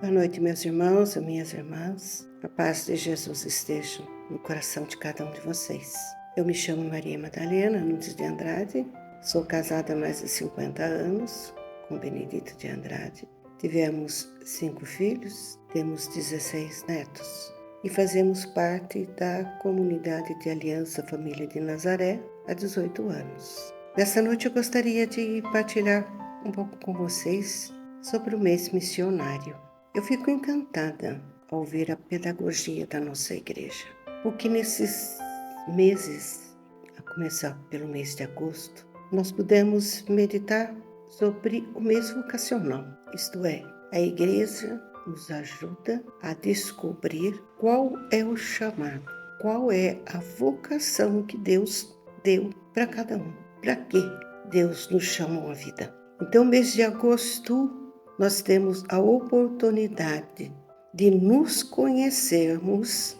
Boa noite, meus irmãos e minhas irmãs. A paz de Jesus esteja no coração de cada um de vocês. Eu me chamo Maria Madalena Nunes de Andrade. Sou casada há mais de 50 anos com Benedito de Andrade. Tivemos 5 filhos, temos 16 netos e fazemos parte da comunidade de Aliança Família de Nazaré há 18 anos. Nessa noite eu gostaria de partilhar um pouco com vocês sobre o mês missionário. Eu fico encantada ao ver a pedagogia da nossa igreja, porque nesses meses, a começar pelo mês de agosto, nós pudemos meditar sobre o mês vocacional, isto é, a igreja nos ajuda a descobrir qual é o chamado, qual é a vocação que Deus deu para cada um, para que Deus nos chamou à vida. Então, mês de agosto, nós temos a oportunidade de nos conhecermos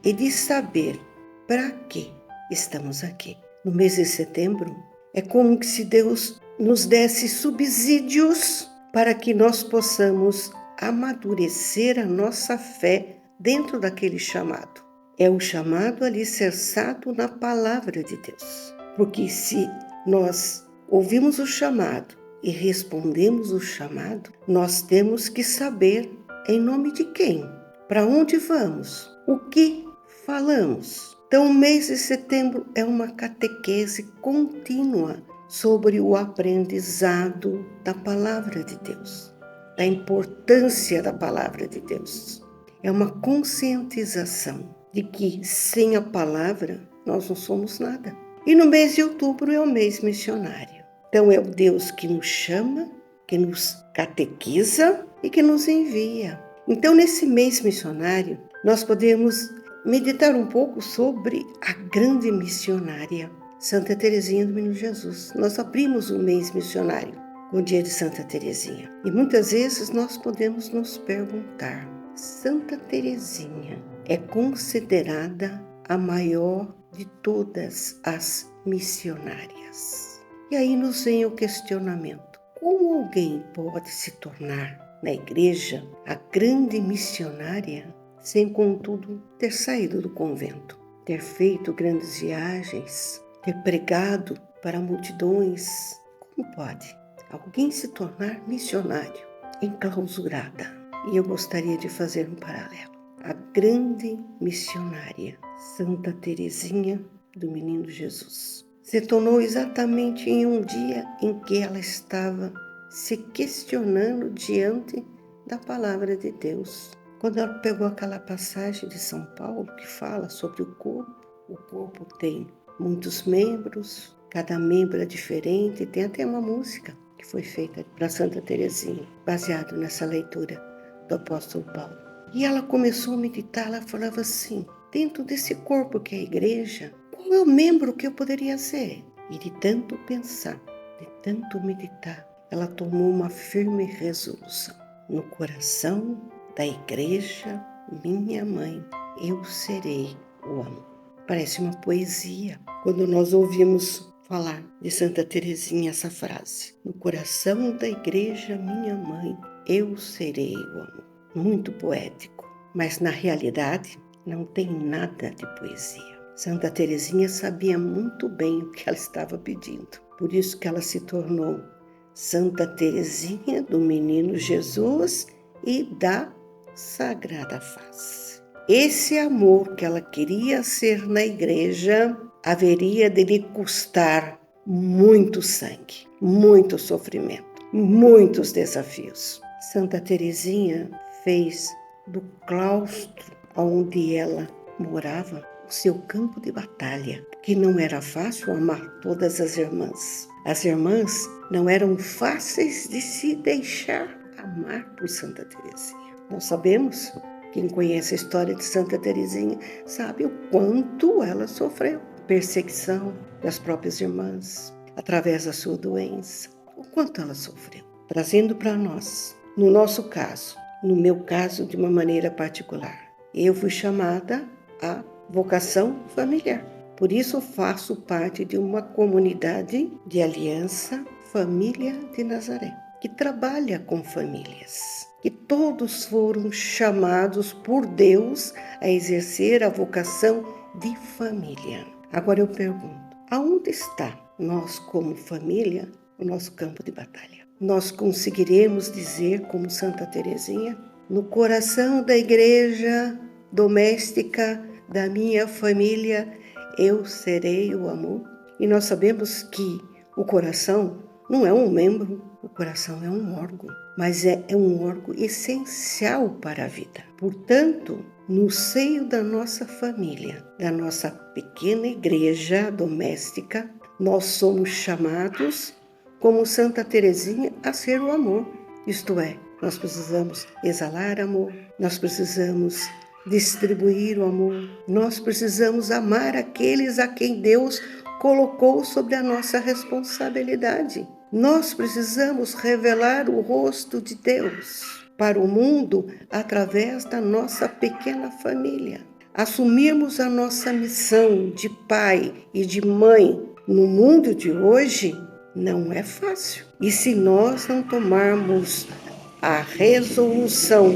e de saber para que estamos aqui. No mês de setembro, é como se Deus nos desse subsídios para que nós possamos amadurecer a nossa fé dentro daquele chamado. É o chamado alicerçado na palavra de Deus. Porque se nós ouvimos o chamado e respondemos o chamado, nós temos que saber em nome de quem, para onde vamos, o que falamos. Então, o mês de setembro é uma catequese contínua sobre o aprendizado da palavra de Deus, da importância da palavra de Deus. É uma conscientização de que sem a palavra nós não somos nada. E no mês de outubro é o mês missionário. Então é o Deus que nos chama, que nos catequiza e que nos envia. Então nesse mês missionário nós podemos meditar um pouco sobre a grande missionária, Santa Teresinha do Menino Jesus. Nós abrimos o mês missionário com o dia de Santa Teresinha. E muitas vezes nós podemos nos perguntar, Santa Teresinha é considerada a maior de todas as missionárias. E aí nos vem o questionamento: como alguém pode se tornar na igreja a grande missionária sem, contudo, ter saído do convento, ter feito grandes viagens, ter pregado para multidões? Como pode alguém se tornar missionário enclausurada? E eu gostaria de fazer um paralelo. A grande missionária, Santa Teresinha do Menino Jesus, se tornou exatamente em um dia em que ela estava se questionando diante da palavra de Deus. Quando ela pegou aquela passagem de São Paulo que fala sobre o corpo tem muitos membros, cada membro é diferente, tem até uma música que foi feita para Santa Teresinha, baseado nessa leitura do apóstolo Paulo. E ela começou a meditar, ela falava assim, dentro desse corpo que é a igreja, qual é o membro que eu poderia ser? E de tanto pensar, de tanto meditar, ela tomou uma firme resolução. No coração da igreja, minha mãe, eu serei o amo. Parece uma poesia quando nós ouvimos falar de Santa Teresinha essa frase. No coração da igreja, minha mãe, eu serei o amo. Muito poético, mas na realidade não tem nada de poesia. Santa Teresinha sabia muito bem o que ela estava pedindo. Por isso que ela se tornou Santa Teresinha do Menino Jesus e da Sagrada Face. Esse amor que ela queria ser na igreja haveria de lhe custar muito sangue, muito sofrimento, muitos desafios. Santa Teresinha fez do claustro onde ela morava o seu campo de batalha, que não era fácil amar todas as irmãs. As irmãs não eram fáceis de se deixar amar por Santa Teresinha. Nós sabemos, quem conhece a história de Santa Teresinha, sabe o quanto ela sofreu. Perseguição das próprias irmãs, através da sua doença. O quanto ela sofreu. Trazendo para nós, no nosso caso, no meu caso de uma maneira particular, eu fui chamada a vocação familiar. Por isso faço parte de uma comunidade de Aliança Família de Nazaré. que trabalha com famílias, que todos foram chamados por Deus a exercer a vocação de família. Agora eu pergunto, aonde está nós como família, o nosso campo de batalha? Nós conseguiremos dizer, como Santa Teresinha, no coração da igreja doméstica da minha família, eu serei o amor? E nós sabemos que o coração não é um membro, o coração é um órgão, mas é um órgão essencial para a vida. Portanto, no seio da nossa família, da nossa pequena igreja doméstica, nós somos chamados, como Santa Teresinha, a ser o amor. Isto é, nós precisamos exalar amor, nós precisamos distribuir o amor, nós precisamos amar aqueles a quem Deus colocou sobre a nossa responsabilidade. Nós precisamos revelar o rosto de Deus para o mundo através da nossa pequena família. Assumirmos a nossa missão de pai e de mãe no mundo de hoje não é fácil. E se nós não tomarmos a resolução,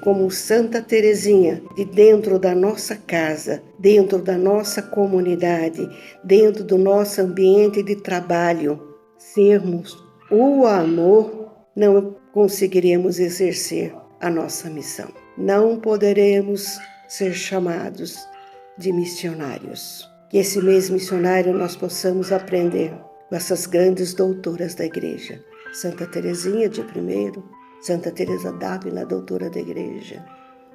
como Santa Teresinha, de dentro da nossa casa, dentro da nossa comunidade, dentro do nosso ambiente de trabalho, sermos o amor, não conseguiremos exercer a nossa missão. Não poderemos ser chamados de missionários. Que esse mês missionário nós possamos aprender com essas grandes doutoras da igreja. Santa Teresinha, dia 1º, Santa Teresa d'Ávila, doutora da igreja,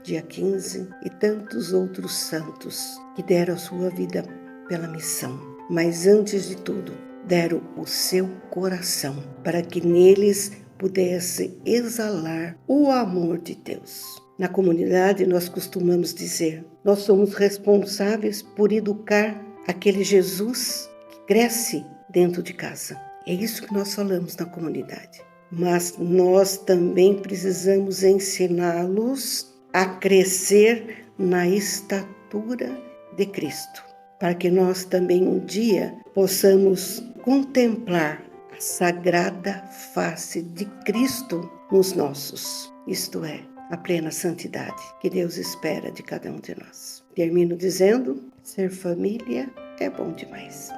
dia 15, e tantos outros santos que deram a sua vida pela missão. Mas antes de tudo, deram o seu coração para que neles pudesse exalar o amor de Deus. Na comunidade nós costumamos dizer, nós somos responsáveis por educar aquele Jesus que cresce dentro de casa. É isso que nós falamos na comunidade. Mas nós também precisamos ensiná-los a crescer na estatura de Cristo, para que nós também um dia possamos contemplar a sagrada face de Cristo nos nossos, isto é, a plena santidade que Deus espera de cada um de nós. Termino dizendo, ser família é bom demais.